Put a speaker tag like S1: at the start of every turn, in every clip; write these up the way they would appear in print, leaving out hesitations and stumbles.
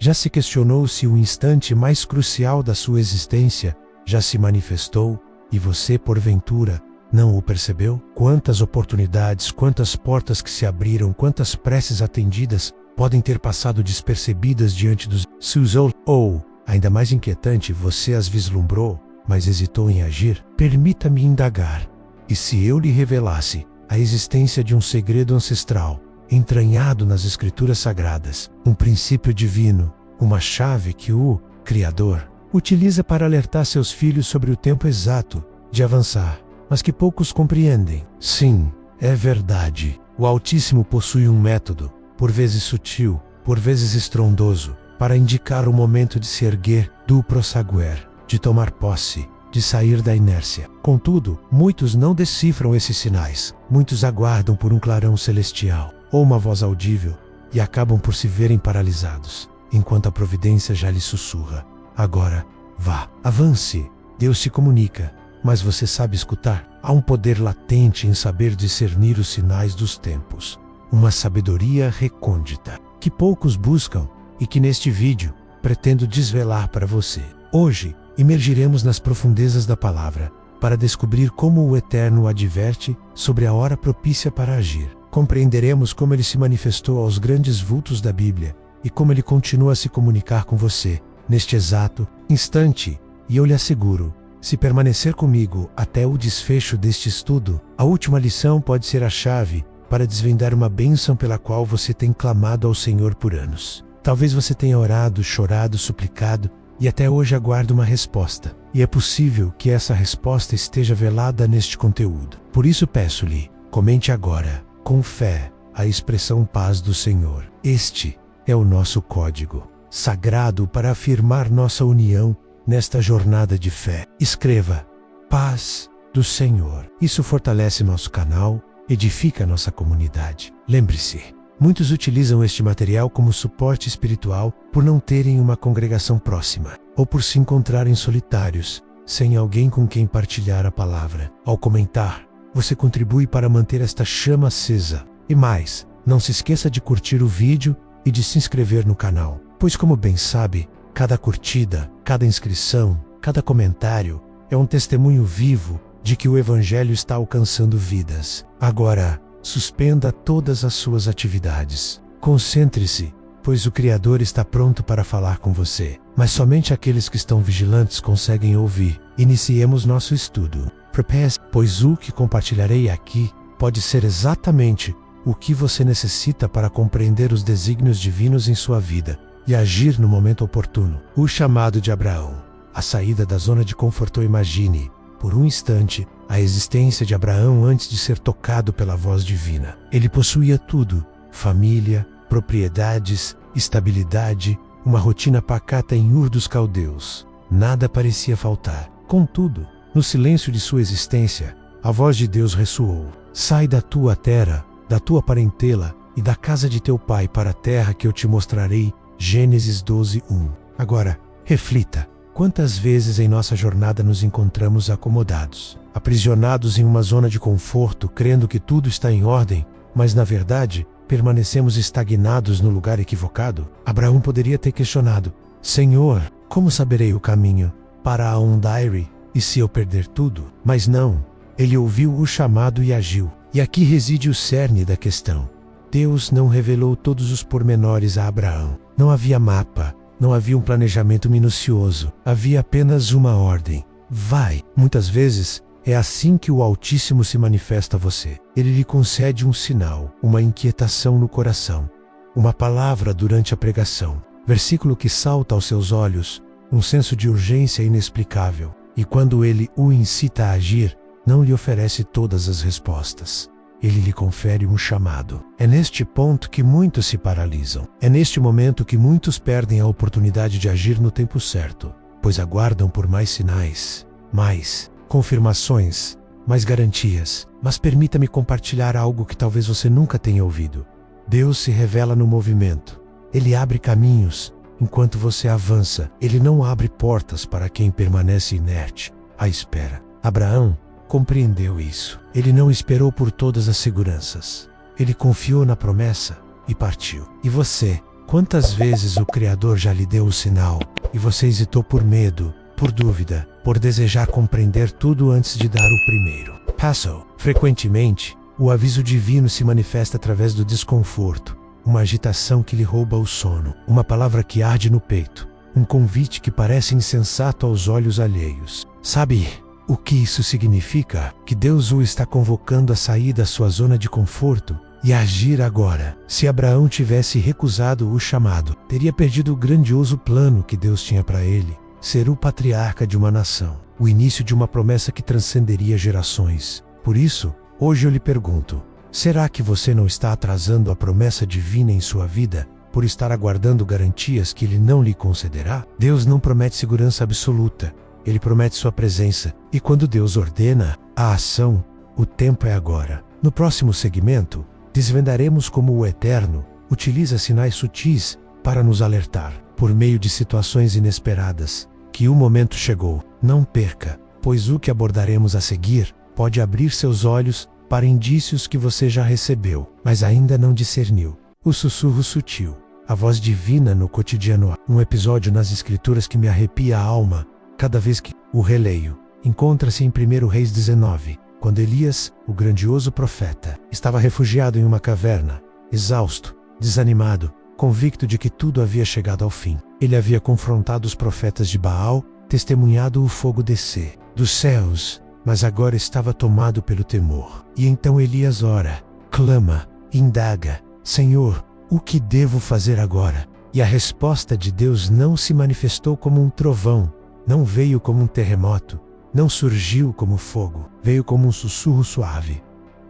S1: Já se questionou se o instante mais crucial da sua existência já se manifestou e você, porventura, não o percebeu? Quantas oportunidades, quantas portas que se abriram, quantas preces atendidas podem ter passado despercebidas diante dos seus olhos? Ou, ainda mais inquietante, você as vislumbrou, mas hesitou em agir? Permita-me indagar. E se eu lhe revelasse a existência de um segredo ancestral, entranhado nas Escrituras Sagradas, um princípio divino, uma chave que o Criador utiliza para alertar seus filhos sobre o tempo exato de avançar, mas que poucos compreendem? Sim, é verdade. O Altíssimo possui um método, por vezes sutil, por vezes estrondoso, para indicar o momento de se erguer do prossaguer, de tomar posse, de sair da inércia. Contudo, muitos não decifram esses sinais. Muitos aguardam por um clarão celestial ou uma voz audível e acabam por se verem paralisados, enquanto a providência já lhes sussurra: agora, vá, avance. Deus se comunica, mas você sabe escutar? Há um poder latente em saber discernir os sinais dos tempos. Uma sabedoria recôndita, que poucos buscam e que neste vídeo pretendo desvelar para você. Hoje, emergiremos nas profundezas da palavra para descobrir como o Eterno adverte sobre a hora propícia para agir. Compreenderemos como ele se manifestou aos grandes vultos da Bíblia e como ele continua a se comunicar com você neste exato instante. E eu lhe asseguro, se permanecer comigo até o desfecho deste estudo, a última lição pode ser a chave para desvendar uma bênção pela qual você tem clamado ao Senhor por anos. Talvez você tenha orado, chorado, suplicado e até hoje aguarda uma resposta. E é possível que essa resposta esteja velada neste conteúdo. Por isso peço-lhe, comente agora, com fé, a expressão paz do Senhor. Este é o nosso código sagrado para afirmar nossa união nesta jornada de fé. Escreva, paz do Senhor. Isso fortalece nosso canal, edifica nossa comunidade. Lembre-se, muitos utilizam este material como suporte espiritual por não terem uma congregação próxima, ou por se encontrarem solitários, sem alguém com quem partilhar a palavra. Ao comentar, você contribui para manter esta chama acesa. E mais, não se esqueça de curtir o vídeo e de se inscrever no canal, pois como bem sabe, cada curtida, cada inscrição, cada comentário é um testemunho vivo de que o Evangelho está alcançando vidas. Agora, suspenda todas as suas atividades. Concentre-se, pois o Criador está pronto para falar com você. Mas somente aqueles que estão vigilantes conseguem ouvir. Iniciemos nosso estudo. Prepare-se, pois o que compartilharei aqui pode ser exatamente o que você necessita para compreender os desígnios divinos em sua vida e agir no momento oportuno. O chamado de Abraão, a saída da zona de conforto. Imagine, por um instante, a existência de Abraão antes de ser tocado pela voz divina. Ele possuía tudo: família, propriedades, estabilidade, uma rotina pacata em Ur dos Caldeus. Nada parecia faltar. Contudo, no silêncio de sua existência, a voz de Deus ressoou: sai da tua terra, da tua parentela e da casa de teu pai para a terra que eu te mostrarei. Gênesis 12:1. Agora, reflita. Quantas vezes em nossa jornada nos encontramos acomodados, aprisionados em uma zona de conforto, crendo que tudo está em ordem, mas na verdade, permanecemos estagnados no lugar equivocado? Abraão poderia ter questionado: Senhor, como saberei o caminho para Aondairi, e se eu perder tudo? Mas não, ele ouviu o chamado e agiu. E aqui reside o cerne da questão. Deus não revelou todos os pormenores a Abraão. Não havia mapa, não havia um planejamento minucioso, havia apenas uma ordem: vai. Muitas vezes, é assim que o Altíssimo se manifesta a você. Ele lhe concede um sinal, uma inquietação no coração, uma palavra durante a pregação, versículo que salta aos seus olhos, um senso de urgência inexplicável. E quando ele o incita a agir, não lhe oferece todas as respostas. Ele lhe confere um chamado. É neste ponto que muitos se paralisam. É neste momento que muitos perdem a oportunidade de agir no tempo certo, pois aguardam por mais sinais, mais confirmações, mais garantias. Mas permita-me compartilhar algo que talvez você nunca tenha ouvido. Deus se revela no movimento. Ele abre caminhos enquanto você avança. Ele não abre portas para quem permanece inerte, à espera. Abraão compreendeu isso. Ele não esperou por todas as seguranças. Ele confiou na promessa e partiu. E você, Quantas vezes o Criador já lhe deu o sinal, e você hesitou por medo, por dúvida, por desejar compreender tudo antes de dar o primeiro passo? Frequentemente, o aviso divino se manifesta através do desconforto, uma agitação que lhe rouba o sono, uma palavra que arde no peito, um convite que parece insensato aos olhos alheios. Sabe o que isso significa? Que Deus o está convocando a sair da sua zona de conforto e agir agora. Se Abraão tivesse recusado o chamado, teria perdido o grandioso plano que Deus tinha para ele, ser o patriarca de uma nação, o início de uma promessa que transcenderia gerações. Por isso, hoje eu lhe pergunto, será que você não está atrasando a promessa divina em sua vida por estar aguardando garantias que Ele não lhe concederá? Deus não promete segurança absoluta, Ele promete sua presença, e quando Deus ordena a ação, o tempo é agora. No próximo segmento, desvendaremos como o Eterno utiliza sinais sutis para nos alertar, por meio de situações inesperadas, que o momento chegou. Não perca, pois o que abordaremos a seguir pode abrir seus olhos para indícios que você já recebeu, mas ainda não discerniu. O sussurro sutil, a voz divina no cotidiano. Um episódio nas Escrituras que me arrepia a alma cada vez que o releio. Encontra-se em 1 Reis 19, quando Elias, o grandioso profeta, estava refugiado em uma caverna, exausto, desanimado, convicto de que tudo havia chegado ao fim. Ele havia confrontado os profetas de Baal, testemunhado o fogo descer dos céus, mas agora estava tomado pelo temor. E então Elias ora, clama, indaga, Senhor, o que devo fazer agora? E a resposta de Deus não se manifestou como um trovão, não veio como um terremoto, não surgiu como fogo, veio como um sussurro suave.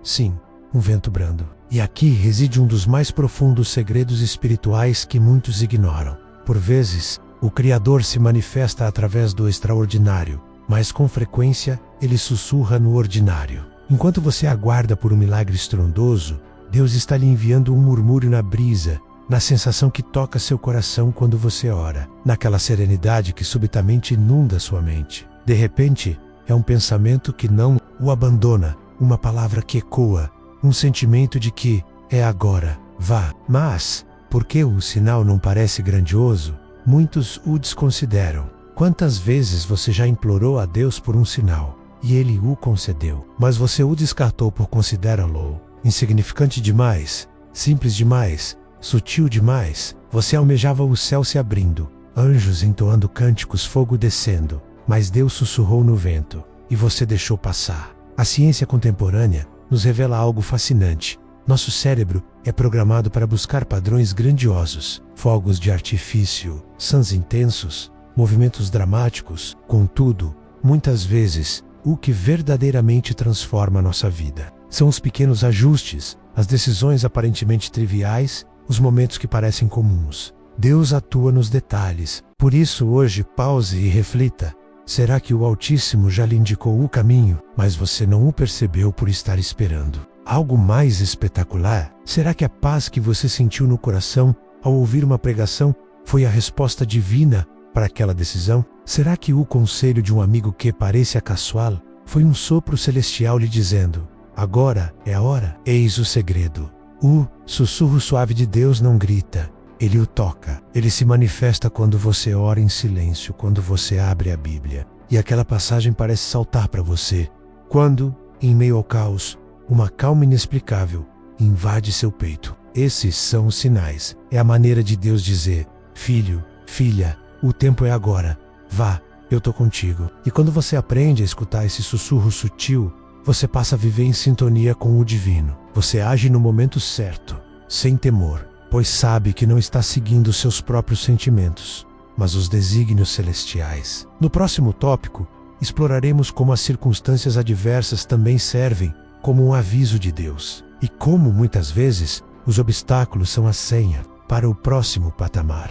S1: Sim, um vento brando. E aqui reside um dos mais profundos segredos espirituais que muitos ignoram. Por vezes, o Criador se manifesta através do extraordinário, mas com frequência ele sussurra no ordinário. Enquanto você aguarda por um milagre estrondoso, Deus está lhe enviando um murmúrio na brisa, na sensação que toca seu coração quando você ora, naquela serenidade que subitamente inunda sua mente. De repente, é um pensamento que não o abandona, uma palavra que ecoa, um sentimento de que é agora, vá. Mas, porque o sinal não parece grandioso, muitos o desconsideram. Quantas vezes você já implorou a Deus por um sinal, e Ele o concedeu, mas você o descartou por considerá-lo insignificante demais, simples demais, sutil demais? Você almejava o céu se abrindo, anjos entoando cânticos, fogo descendo, mas Deus sussurrou no vento, e você deixou passar. A ciência contemporânea nos revela algo fascinante. Nosso cérebro é programado para buscar padrões grandiosos, fogos de artifício, suns intensos, movimentos dramáticos. Contudo, muitas vezes, o que verdadeiramente transforma nossa vida são os pequenos ajustes, as decisões aparentemente triviais, os momentos que parecem comuns. Deus atua nos detalhes. Por isso, hoje, pause e reflita. Será que o Altíssimo já lhe indicou o caminho, mas você não o percebeu por estar esperando algo mais espetacular? Será que a paz que você sentiu no coração ao ouvir uma pregação foi a resposta divina para aquela decisão? Será que o conselho de um amigo que parece casual foi um sopro celestial lhe dizendo, agora é a hora? Eis o segredo. O sussurro suave de Deus não grita, Ele o toca. Ele se manifesta quando você ora em silêncio, quando você abre a Bíblia, e aquela passagem parece saltar para você. Quando, em meio ao caos, uma calma inexplicável invade seu peito. Esses são os sinais. É a maneira de Deus dizer, filho, filha, o tempo é agora. Vá, eu tô contigo. E quando você aprende a escutar esse sussurro sutil, você passa a viver em sintonia com o divino. Você age no momento certo, sem temor, pois sabe que não está seguindo seus próprios sentimentos, mas os desígnios celestiais. No próximo tópico, exploraremos como as circunstâncias adversas também servem como um aviso de Deus, e como, muitas vezes, os obstáculos são a senha para o próximo patamar.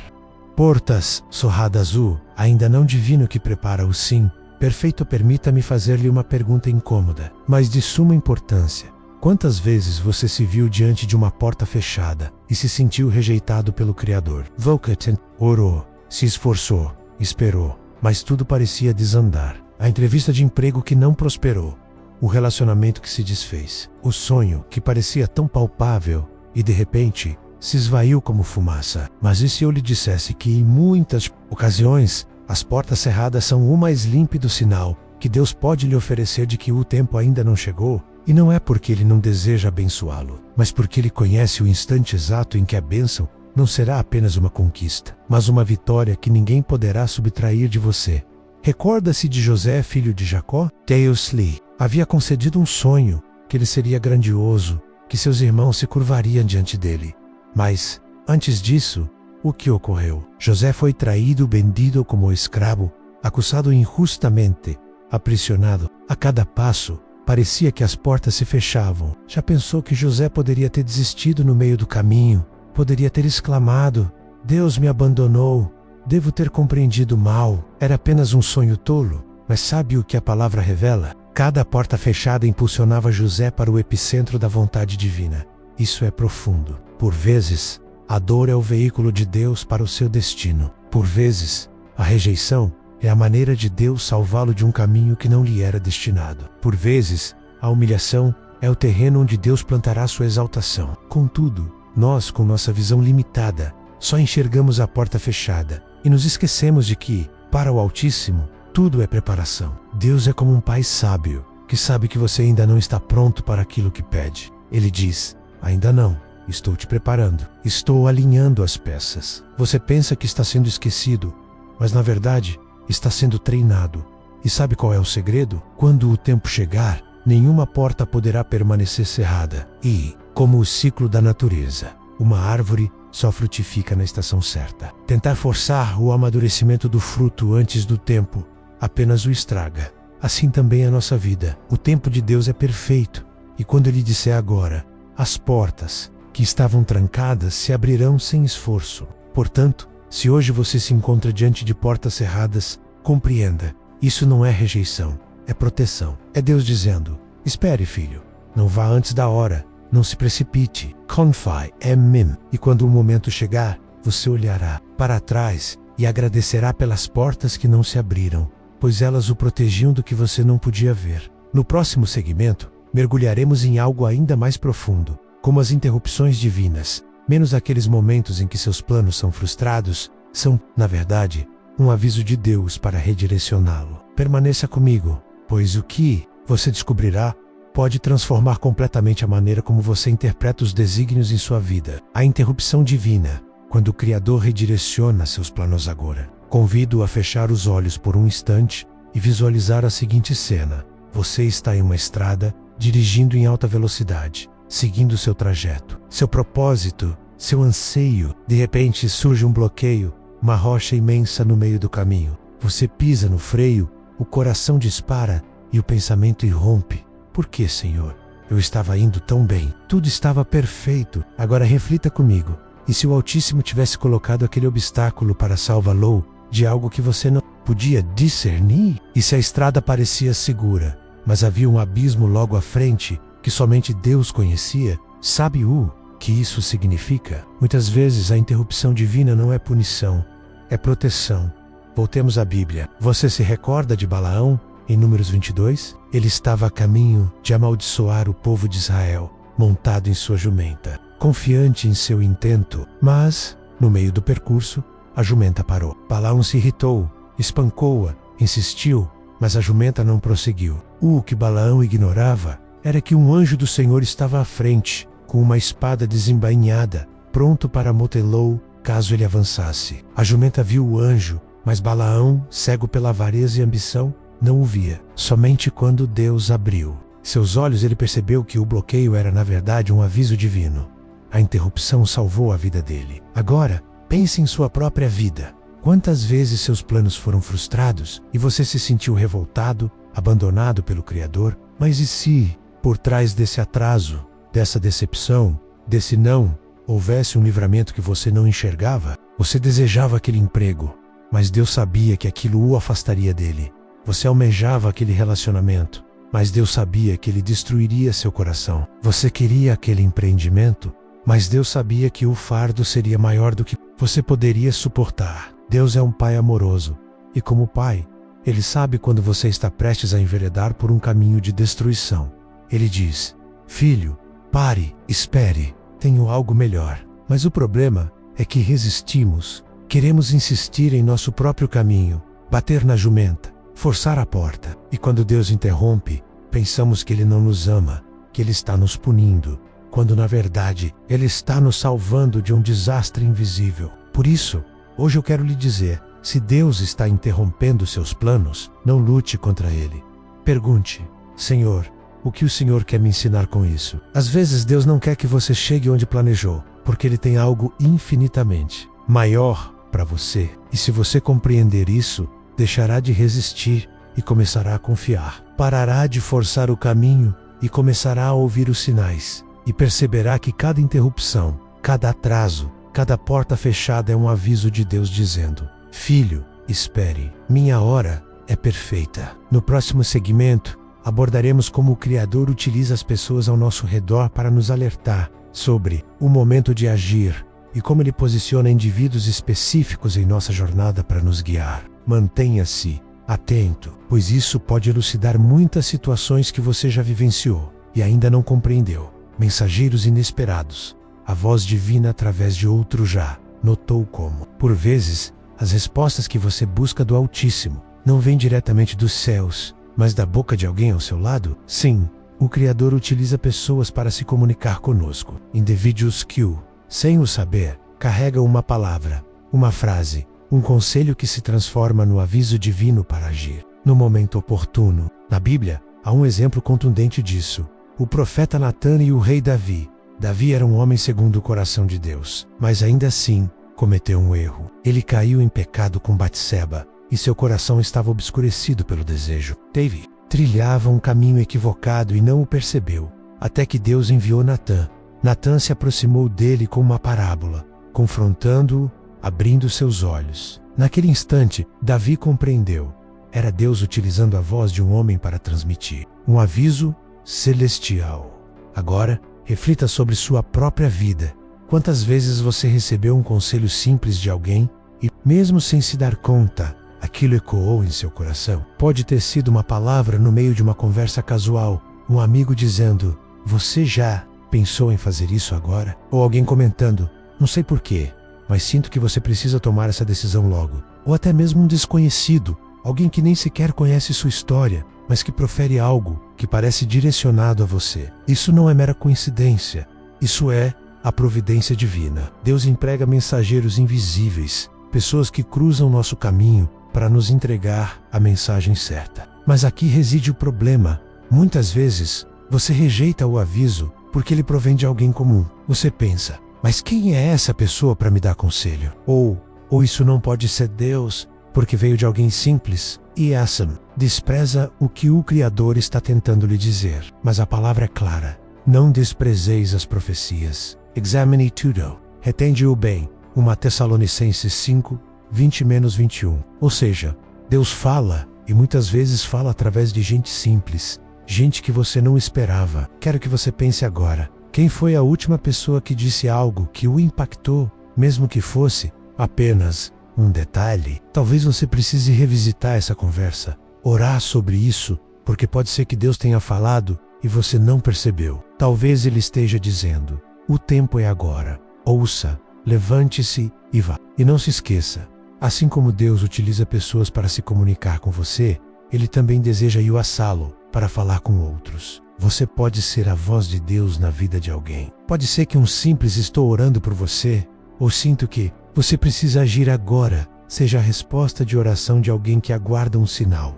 S1: Portas, sorrada azul, ainda não divino que prepara o sim. Perfeito, permita-me fazer-lhe uma pergunta incômoda, mas de suma importância. Quantas vezes você se viu diante de uma porta fechada e se sentiu rejeitado pelo Criador? Volkaten orou, se esforçou, esperou, mas tudo parecia desandar. A entrevista de emprego que não prosperou, o relacionamento que se desfez, o sonho que parecia tão palpável e de repente se esvaiu como fumaça. Mas e se eu lhe dissesse que em muitas ocasiões as portas cerradas são o mais límpido sinal que Deus pode lhe oferecer de que o tempo ainda não chegou? E não é porque Ele não deseja abençoá-lo, mas porque Ele conhece o instante exato em que a bênção não será apenas uma conquista, mas uma vitória que ninguém poderá subtrair de você. Recorda-se de José, filho de Jacó? Deus lhe havia concedido um sonho, que ele seria grandioso, que seus irmãos se curvariam diante dele. Mas, antes disso, o que ocorreu? José foi traído, vendido como escravo, acusado injustamente, aprisionado. A cada passo, parecia que as portas se fechavam. Já pensou que José poderia ter desistido no meio do caminho? Poderia ter exclamado: Deus me abandonou, devo ter compreendido mal, era apenas um sonho tolo. Mas sabe o que a palavra revela? Cada porta fechada impulsionava José para o epicentro da vontade divina. Isso é profundo. Por vezes, a dor é o veículo de Deus para o seu destino. Por vezes, a rejeição é a maneira de Deus salvá-lo de um caminho que não lhe era destinado. Por vezes, a humilhação é o terreno onde Deus plantará sua exaltação. Contudo, nós, com nossa visão limitada, só enxergamos a porta fechada e nos esquecemos de que, para o Altíssimo, tudo é preparação. Deus é como um pai sábio, que sabe que você ainda não está pronto para aquilo que pede. Ele diz: ainda não, estou te preparando, estou alinhando as peças. Você pensa que está sendo esquecido, mas na verdade, está sendo treinado. E sabe qual é o segredo? Quando o tempo chegar, nenhuma porta poderá permanecer cerrada. E, como o ciclo da natureza, uma árvore só frutifica na estação certa. Tentar forçar o amadurecimento do fruto antes do tempo apenas o estraga. Assim também é a nossa vida. O tempo de Deus é perfeito, e quando Ele disser agora, as portas que estavam trancadas se abrirão sem esforço. Portanto, se hoje você se encontra diante de portas cerradas, compreenda, isso não é rejeição, é proteção. É Deus dizendo: espere, filho, não vá antes da hora, não se precipite. Confie em mim. E quando o momento chegar, você olhará para trás e agradecerá pelas portas que não se abriram, pois elas o protegiam do que você não podia ver. No próximo segmento, mergulharemos em algo ainda mais profundo, como as interrupções divinas. Menos aqueles momentos em que seus planos são frustrados, são, na verdade, um aviso de Deus para redirecioná-lo. Permaneça comigo, pois o que você descobrirá pode transformar completamente a maneira como você interpreta os desígnios em sua vida. A interrupção divina, quando o Criador redireciona seus planos agora. Convido-o a fechar os olhos por um instante e visualizar a seguinte cena. Você está em uma estrada, dirigindo em alta velocidade, seguindo seu trajeto, seu propósito, seu anseio. De repente surge um bloqueio, uma rocha imensa no meio do caminho. Você pisa no freio, o coração dispara e o pensamento irrompe. Por que, Senhor? Eu estava indo tão bem, tudo estava perfeito. Agora reflita comigo. E se o Altíssimo tivesse colocado aquele obstáculo para salvá-lo de algo que você não podia discernir? E se a estrada parecia segura, mas havia um abismo logo à frente que somente Deus conhecia? Sabe o que isso significa? Muitas vezes a interrupção divina não é punição, é proteção. Voltemos à Bíblia. Você se recorda de Balaão? Em Números 22, ele estava a caminho de amaldiçoar o povo de Israel, montado em sua jumenta, confiante em seu intento. Mas, no meio do percurso, a jumenta parou. Balaão se irritou, espancou-a, insistiu, mas a jumenta não prosseguiu. O que Balaão ignorava era que um anjo do Senhor estava à frente, com uma espada desembainhada, pronto para amotelô caso ele avançasse. A jumenta viu o anjo, mas Balaão, cego pela avareza e ambição, não o via. Somente quando Deus abriu seus olhos, ele percebeu que o bloqueio era, na verdade, um aviso divino. A interrupção salvou a vida dele. Agora, pense em sua própria vida. Quantas vezes seus planos foram frustrados e você se sentiu revoltado, abandonado pelo Criador? Mas e se, por trás desse atraso, dessa decepção, desse não, houvesse um livramento que você não enxergava? Você desejava aquele emprego, mas Deus sabia que aquilo o afastaria dele. Você almejava aquele relacionamento, mas Deus sabia que ele destruiria seu coração. Você queria aquele empreendimento, mas Deus sabia que o fardo seria maior do que você poderia suportar. Deus é um pai amoroso, e como pai, ele sabe quando você está prestes a enveredar por um caminho de destruição. Ele diz: filho, pare, espere, tenho algo melhor. Mas o problema é que resistimos, queremos insistir em nosso próprio caminho, bater na jumenta, forçar a porta. E quando Deus interrompe, pensamos que Ele não nos ama, que Ele está nos punindo, quando na verdade Ele está nos salvando de um desastre invisível. Por isso, hoje eu quero lhe dizer, se Deus está interrompendo seus planos, não lute contra Ele. Pergunte, Senhor, o que o Senhor quer me ensinar com isso? Às vezes Deus não quer que você chegue onde planejou, porque Ele tem algo infinitamente maior para você. E se você compreender isso, deixará de resistir e começará a confiar. Parará de forçar o caminho e começará a ouvir os sinais. E perceberá que cada interrupção, cada atraso, cada porta fechada é um aviso de Deus dizendo: Filho, espere, minha hora é perfeita. No próximo segmento, abordaremos como o Criador utiliza as pessoas ao nosso redor para nos alertar sobre o momento de agir e como Ele posiciona indivíduos específicos em nossa jornada para nos guiar. Mantenha-se atento, pois isso pode elucidar muitas situações que você já vivenciou e ainda não compreendeu. Mensageiros inesperados, a voz divina através de outro já. Notou como, por vezes, as respostas que você busca do Altíssimo não vêm diretamente dos céus, mas da boca de alguém ao seu lado? Sim, o Criador utiliza pessoas para se comunicar conosco. Indivíduos que, sem o saber, carregam uma palavra, uma frase, um conselho que se transforma no aviso divino para agir no momento oportuno. Na Bíblia, há um exemplo contundente disso. O profeta Natã e o rei Davi. Davi era um homem segundo o coração de Deus, mas ainda assim cometeu um erro. Ele caiu em pecado com Batseba, e seu coração estava obscurecido pelo desejo. Davi trilhava um caminho equivocado e não o percebeu, até que Deus enviou Natã. Natã se aproximou dele com uma parábola, confrontando-o, abrindo seus olhos. Naquele instante, Davi compreendeu. Era Deus utilizando a voz de um homem para transmitir um aviso celestial. Agora, reflita sobre sua própria vida. Quantas vezes você recebeu um conselho simples de alguém e, mesmo sem se dar conta, aquilo ecoou em seu coração? Pode ter sido uma palavra no meio de uma conversa casual, um amigo dizendo: "Você já pensou em fazer isso agora?" Ou alguém comentando: "Não sei porquê, mas sinto que você precisa tomar essa decisão logo." Ou até mesmo um desconhecido, alguém que nem sequer conhece sua história, mas que profere algo que parece direcionado a você. Isso não é mera coincidência, isso é a providência divina. Deus emprega mensageiros invisíveis, pessoas que cruzam nosso caminho para nos entregar a mensagem certa. Mas aqui reside o problema. Muitas vezes, você rejeita o aviso porque ele provém de alguém comum. Você pensa: mas quem é essa pessoa para me dar conselho? Ou isso não pode ser Deus, porque veio de alguém simples. E Assam despreza o que o Criador está tentando lhe dizer. Mas a palavra é clara: não desprezeis as profecias. Examine tudo. Retende-o bem. 1 Tessalonicenses 5, 20-21. Ou seja, Deus fala, e muitas vezes fala através de gente simples, gente que você não esperava. Quero que você pense agora: quem foi a última pessoa que disse algo que o impactou, mesmo que fosse apenas um detalhe? Talvez você precise revisitar essa conversa, orar sobre isso, porque pode ser que Deus tenha falado e você não percebeu. Talvez Ele esteja dizendo: o tempo é agora. Ouça, levante-se e vá. E não se esqueça, assim como Deus utiliza pessoas para se comunicar com você, Ele também deseja usá-lo para falar com outros. Você pode ser a voz de Deus na vida de alguém. Pode ser que um simples "estou orando por você", ou sinto que você precisa agir agora, seja a resposta de oração de alguém que aguarda um sinal.